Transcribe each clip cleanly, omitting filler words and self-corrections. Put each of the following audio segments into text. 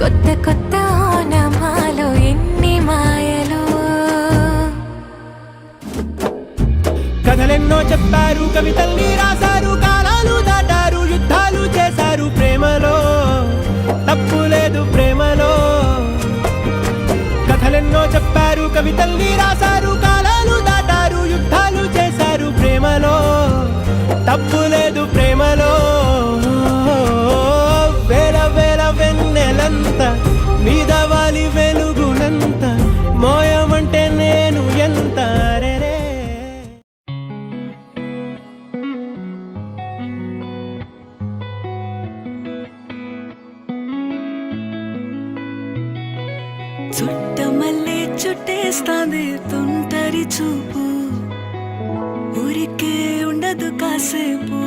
కొత్త కొత్త ఓనమాలో ఎన్ని మాయలు. కథలెన్నో చెప్పారు, కవితల్ని రాశారు, కాలాలు దాటారు, యుద్ధాలు చేశారు ప్రేమలో, తప్పు లేదు ప్రేమలో. కథలెన్నో చెప్పారు, కవితల్ని రాశారు, కాలాలు దాటారు, యుద్ధాలు చేశారు ప్రేమలో, తప్పు లేదు ప్రేమలో. వేల వేల వెన్నెలంత మీద వాలి వెలుగునంత మోయమంటే నేను ఎంత రే. చుట్టమల్లే చుట్టేస్తాంది తుంటరి చూపు, ఊరికే ఉండదు కాసేపు.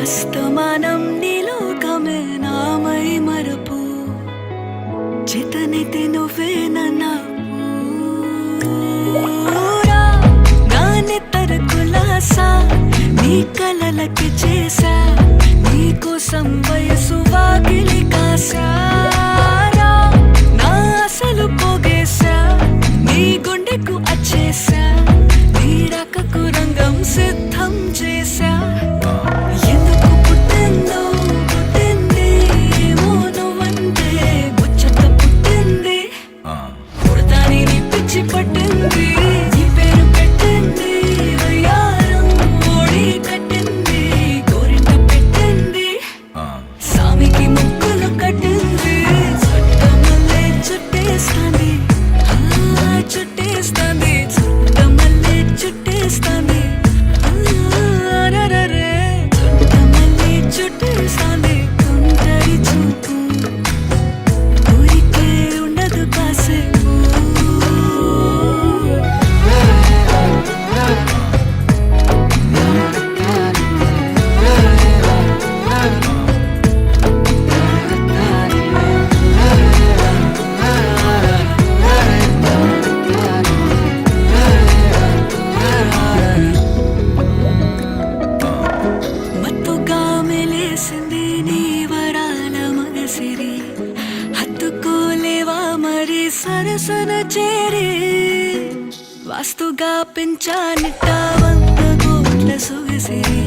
అస్తమానం నీలోకమే నామై మరపు, చేతనైతే నువ్వేనన్నా నానెత్తర కులాసా నీ కలలకి చేసా, నీకోసం వయసు వాకిలి కాసా, నా అసలు పోగేశా, నీ గుండెకు అచ్చేసా, నీ రకకు రంగం సిద్ధం చేశా. ఎందుకు పుట్టిందో పుట్టింది ఏమో నువ్వంటే ముచ్చట పుట్టింది, పుడతాని నీ పిచ్చి పట్టింది, నీ పేరు పెట్టింది వయ్యారం ఓడి కట్టింది, గోరింట పెట్టింది, సామికి ముక్కులు కట్టింది. చుట్టమల్లే చుట్టేస్తాంది, చుట్టేస్తాంది, చుట్టమల్లే చుట్టేస్తాంది, రరే చుట్టమల్లే చుట్టేస్తాంది తుంటరి చూపు, ఊరికే ఉండదు కాసేపు. మత్తుగా మెలేసింది నీ వరాల మగసిరి, హత్తుకోలేవా మరి సరసన చేరి, వాస్తుగా పెంచానిట్ట 100 కోట్ల సొగసిరి.